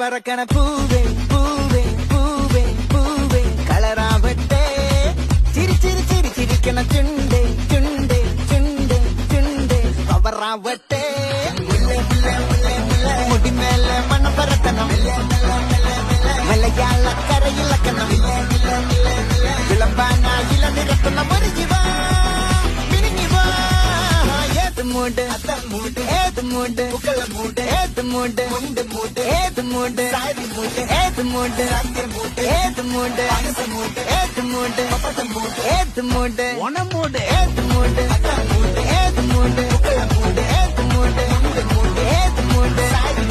പറക്കണ പൂവേ പൂവേ പൂവേ പൂവേ കളറാവട്ടെ ചിരി ചിരി ചിരി ചിരിക്കണ ചുണ്ടേ ചുണ്ടേ ചുണ്ടേ ചുണ്ടേ പവറാവട്ടെ മുടിമേലെ മണ്ണ പറക്കണം മലയാളക്കരയിലക്കണം വിളമ്പാനായില നിരക്കുന്ന ഒരു ജീവ മൂട് ഏത് മൂട് മൂട് ഏത് മൂട് മുണ്ട് മൂട് ഏത് മൂട് സാരി മൂട് ഏത് മൂട് ഏത് മൂട് ഏത് മൂട് ഏത് മൂട് ഓണം മൂട് ഏത് മൂട് ഏത് മൂട് ഏത് മൂട് ഏത് മൂട് ഏത് മൂട് സാരി